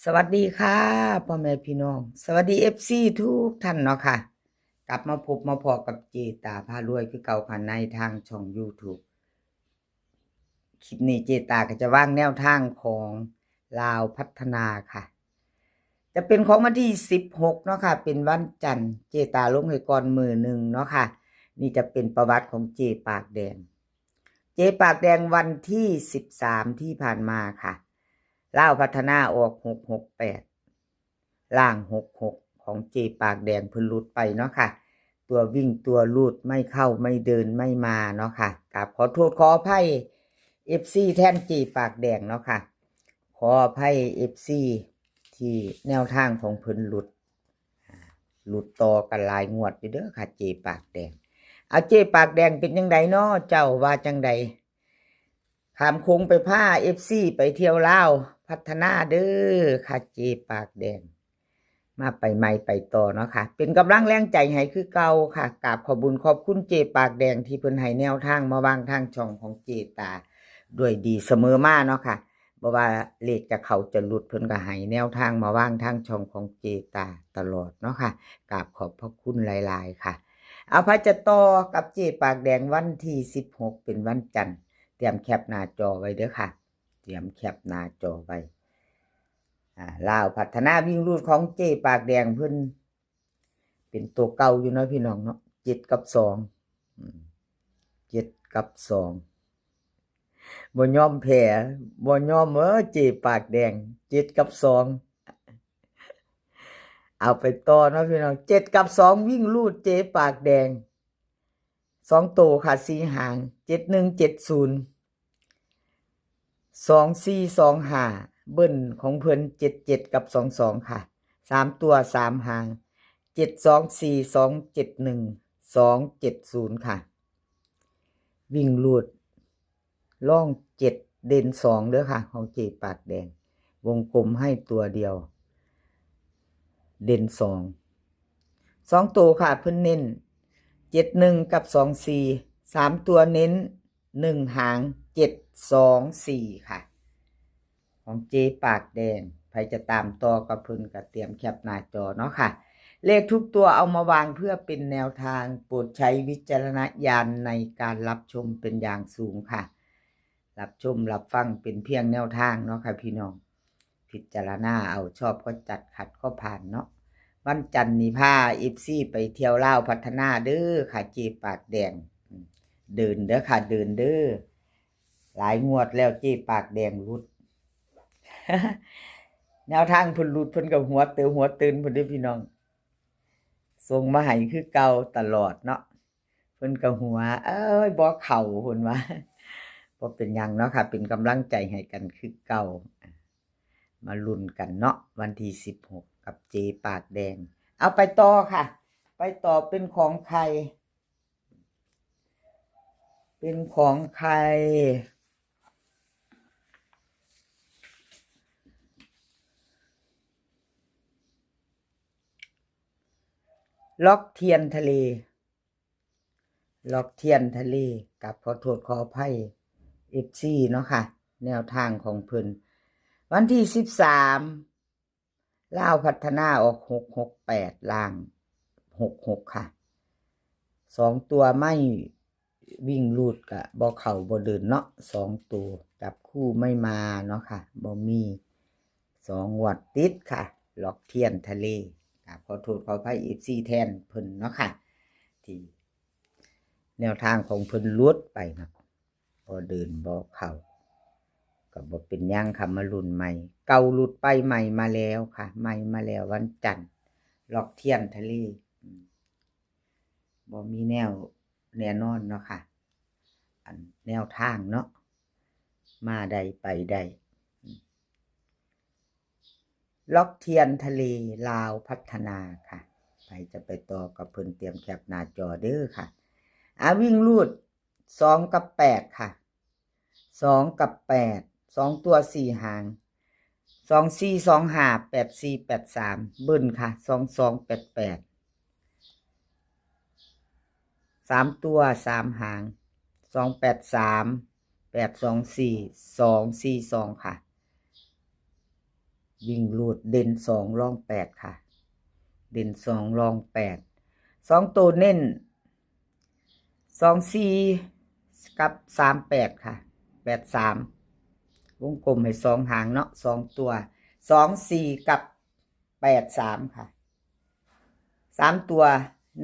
สวัสดีค่ะพ่อแม่พี่น้องสวัสดีFCทุกท่านเนาะค่ะกลับมาพบมาพอกับเจตาพารวยคือเก่าค่ะในทางช่อง YouTube คลิปนี้เจตาก็จะวางแนวทางของลาวพัฒนาค่ะจะเป็นของวันที่16เนาะค่ะเป็นวันจันทร์เจตาลงให้ก่อนมือหนึ่งเนาะค่ะนี่จะเป็นประวัติของเจปากแดงเจปากแดงวันที่13ที่ผ่านมาค่ะลาวพัฒนาออก668ล่าง66ของเจปากแดงเพิ่นหลุดไปเนาะค่ะตัววิ่งตัวลูดไม่เข้าไม่เดินไม่มาเนาะค่ะกราบขอโทษขออภัย FC แท่นเจปากแดงเนาะค่ะขออภัย FC ที่แนวทางของเพิ่นหลุดต่อกันหลายงวดอยู่เด้อค่ะเจปากแดงเอาเจปากแดงเป็นจังไดเนาะเจ้าว่าจังไดขามโค้งไปพา FC ไปเที่ยวลาวพัฒนาเด้อค่ะเจปากแดงมาไปใหม่ไปต่อเนาะค่ะเป็นกำลังแรงใจให้คือเก่าค่ะกราบขอบคุญขอบคุณเจปากแดงที่เพิ่นให้แนวทางมาวางทางช่องของเจตาด้วยดีเสมอมาเนาะค่ะบ่ว่าเลขจะเข้าจะหลุดเพิ่นก็ให้แนวทางมาวางทางช่องของเจตาตลอดเนาะค่ะกราบขอบพระคุณหลายๆค่ะเอาพระจะต่อกับเจปากแดงวันที่16เป็นวันจันทร์เตรียมแคปหน้าจอไว้เด้อค่ะเตรียมแคปหน้าจอไว้ลาวพัฒนาวิ่งรูดของเจปากแดงเพิ่นเป็นตัวเก่าอยู่เนาะพี่น้องเนาะ7กับ2 7กับ2บ่ยอมแพ้บ่ยอมเจปากแดง7กับ2เอาไปต่อเนาะพี่น้อง7กับ2วิ่งรูดเจปากแดง2ตัวค่ะ4หาง7170 2425เบิ้ลของเพิ่น77กับ22ค่ะ3ตัว3หาง724271 270ค่ะวิ่งรูดล่อง7เด่น2เด้อค่ะของเจปากแดงวงกลมให้ตัวเดียวเด่น2ตัวค่ะเพิ่นเน้น71กับ24 3ตัวเน้น1หาง724ค่ะของเจปากแดงใครจะตามต่อกับเพิ่นก็เตรียมแคปหน้าจอเนาะค่ะเลขทุกตัวเอามาวางเพื่อเป็นแนวทางโปรดใช้วิจารณญาณในการรับชมเป็นอย่างสูงค่ะรับชมรับฟังเป็นเพียงแนวทางเนาะค่ะพี่น้องพิจารณาเอาชอบก็จัดขัดก็ผ่านเนาะวันจันทร์นี้พา FC ไปเที่ยวลาวพัฒนาเด้อค่ะเจปากแดงเดินเด้อค่ะเดินเด้อหลายงวดแล้วเจปากแดงรุด แนวทางเพิ่นรุดเพิ่นกับหัวตื่นเพิ่นเด้อพี่น้องส่งมาให้คือเก่าตลอดเนาะเพิ่นกับหัวเอ้ยบ่เข้าเพิ่นว่าบ่เป็นหยังเนาะค่ะเป็นกำลังใจให้กันคือเก่ามาลุ้นกันเนาะวันที่16กับเจปากแดงเอาไปต่อค่ะไปต่อเป็นของใครเป็นของใครล็อกเทียนทะเลล็อกเทียนทะเลกับขอโทษขออภัย FC เนาะค่ะแนวทางของเพิ่นวันที่13ลาวพัฒนาออก668ล่าง66ค่ะ2ตัวไม่วิ่งรูดกะบ่เข้าบ่เดินเนาะ2ตัวจับคู่ไม่มาเนาะค่ะบ่มี2งวดติดค่ะล็อกเทียนทะเลขอโทษขออภัย FC แทนเพิ่นเนาะค่ะที่แนวทางของเพิ่นหลุดไปเนาะบ่เดินบ่เข้าก็บ่เป็นหยังค่ะมาลุ้นใหม่เก่าหลุดไปใหม่มาแล้วค่ะใหม่มาแล้ววันจันทร์ล็อกเทียนทะเลบ่มีแนวแน่นอนเนาะค่ะอันแนวทางเนาะมาได้ไปได้ล็อกเทียนทะเลลาวพัฒนาค่ะใครจะไปต่อกับเพิ่นเตรียมแคปหน้าจอเด้อค่ะวิ่งรูด2กับ8ค่ะ2กับ8 2ตัว4หาง2425 8483เบิ้ลค่ะ2288 3ตัว3หาง283 824 242ค่ะ วิ่งรูดเด่น2รอง8ค่ะเด่น2รอง8 2ตัวเน้น24กับ38ค่ะ83วงกลมให้2หางเนาะ2ตัว24กับ83ค่ะ3ตัว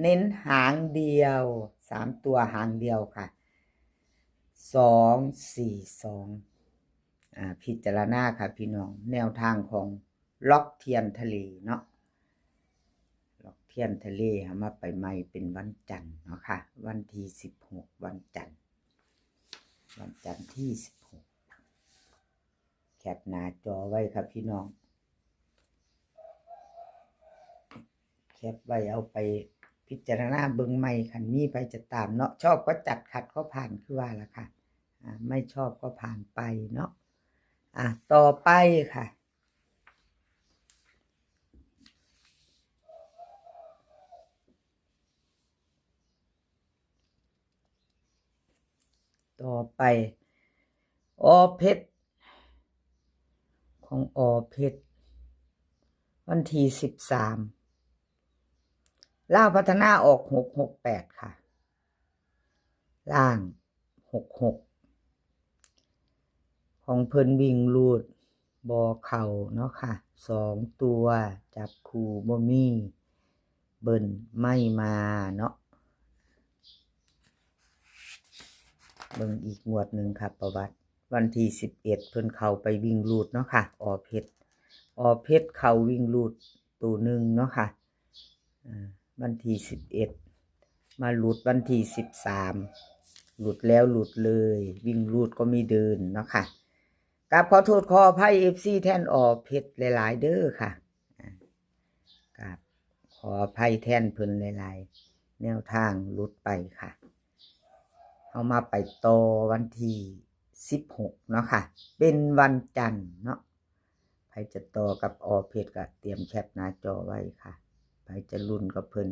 เน้นหางเดียว3ตัวหางเดียวค่ะ242พิจารณาค่ะพี่น้องแนวทางของล็อกเทียนทะเลเนาะล็อกเทียนทะเลมาไปใหม่เป็นวันจันทร์เนาะค่ะวันที่16วันจันทร์ที่16แคปหน้าจอไว้ครับพี่น้องแคปไว้เอาไปพิจารณาเบิ่งใหม่คันมีไปจะตามเนาะชอบก็จัดขัดก็ผ่านคือว่าล่ะค่ะไม่ชอบก็ผ่านไปเนาะต่อไปค่ะอเพชรของเพชรวันที่13ล่าพัฒนาออก668ค่ะล่าง66ของเพิ่นวิ่งรูดบอเข่าเนาะค่ะ2ตัวจับคู่บ่มีเบิ่นไม่มาเนาะเบิ่งอีกงวดหนึ่งค่ะประวัติวันที่11เพิ่นเข้าไปวิ่งรูดเนาะค่ะเพชรเข้าวิ่งรูดตัวหนึ่งเนาะค่ะวันที่11มาหลุดวันที่13หลุดแล้วหลุดเลยวิ่งรูดก็มีเดินเนาะค่ะกับขอโทษขออภัย FC แทนเพชรหลายๆเด้อค่ะกับขออภัยแทนเพิ่นหลายๆแนวทางหลุดไปค่ะเอามาไปต่อวันที่16เนาะค่ะเป็นวันจันทร์เนาะใครจะต่อกับเพชรก็เตรียมแคปหน้าจอไว้ค่ะใครจะลุ้นกับเพิ่น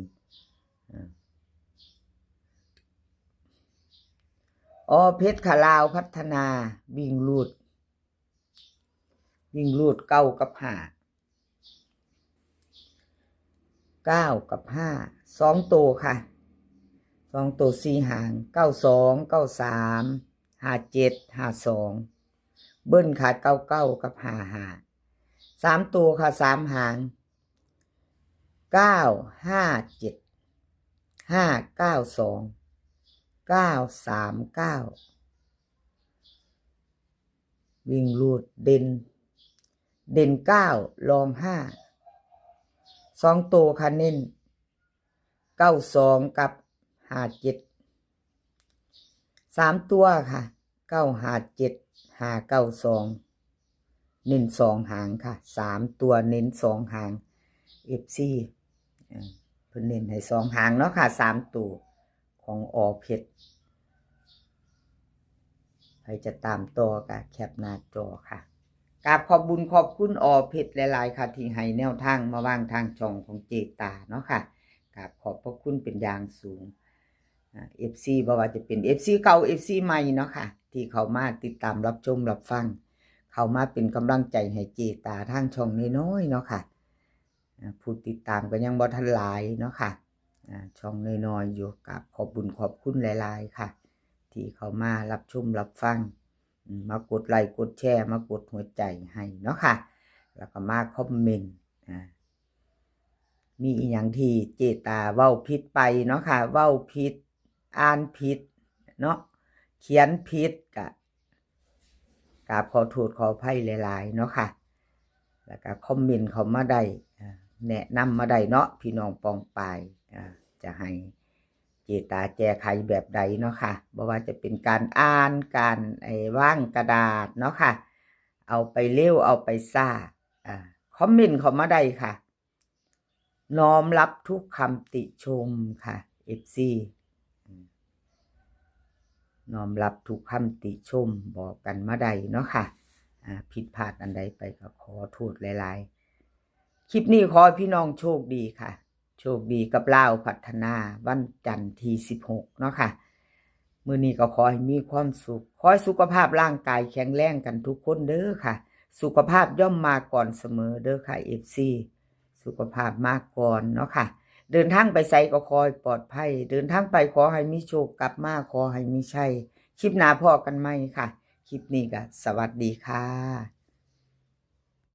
เพชรขาลาวพัฒนาวิ่งรูด9กับ5 9กับ5 2ตัวค่ะ2ตัว4หาง92 93 57 52เบิ้ลขาด99กับ55 3ตัวค่ะ3หาง957 592 939วิ่งรูดเด่น9รอง5 2ตัวค่ะเน้น92กับ57 3ตัวค่ะ957 592เน้น2หางค่ะ3ตัวเน้น2หาง FC เพิ่นเน้นให้2หางเนาะค่ะ3ตัวของเพชรใครจะตามต่อก็แคปหน้าจอค่ะกราบขอบบุญขอบคุณเพชรหลายๆค่ะที่ให้แนวทางมาวางทางช่องของเจตาเนาะค่ะกราบขอบพระคุณเป็นอย่างสูงFC บ่ว่าจะเป็น FC เก่า FC ใหม่เนาะค่ะที่เข้ามาติดตามรับชมรับฟังเข้ามาเป็นกำลังใจให้เจตาทางช่องน้อยๆเนาะค่ะผู้ติดตามก็ยังบ่ทันหลายเนาะค่ะช่องน้อยๆอยู่กับขอบบุญขอบคุณหลายๆค่ะที่เข้ามารับชมรับฟังมากดไลค์กดแชร์มากดหัวใจให้เนาะค่ะแล้วก็มาคอมเมนต์มีอีหยังที่เจตาเว้าผิดไปเนาะค่ะเว้าผิดอ่านผิดเนาะเขียนผิดก็กราบขอโทษขออภัยหลายๆเนาะค่ะแล้วก็คอมเมนต์เข้ามาได้แนะนำมาได้เนาะพี่น้องปองปายจะให้เจตาแก้ไขแบบใดเนาะค่ะบ่ว่าจะเป็นการอ่านการว่างกระดาษเนาะค่ะเอาไปเร็วเอาไปซ่าคอมเมนต์เข้ามาได้ค่ะน้อมรับทุกคำติชมค่ะ FC น้อมรับทุกคำติชมบอกกันมาได้เนาะค่ะผิดพลาดอันใดไปก็ขอโทษหลายๆคลิปนี้ขอพี่น้องโชคดีค่ะโชคดีกับลาวพัฒนาวันจันทร์ที่16เนาะค่ะมื้อนี้ก็ขอให้มีความสุขขอให้สุขภาพร่างกายแข็งแรงกันทุกคนเด้อค่ะ สุขภาพย่อมมาก่อนเสมอเด้อค่ะ FC สุขภาพมาก่อนเนาะค่ะเดินทางไปไสก็ขอให้ปลอดภัยเดินทางไปขอให้มีโชคกลับมาขอให้มีชัยคลิปหน้าพอกันใหม่ค่ะคลิปนี้ก็สวัสดีค่ะ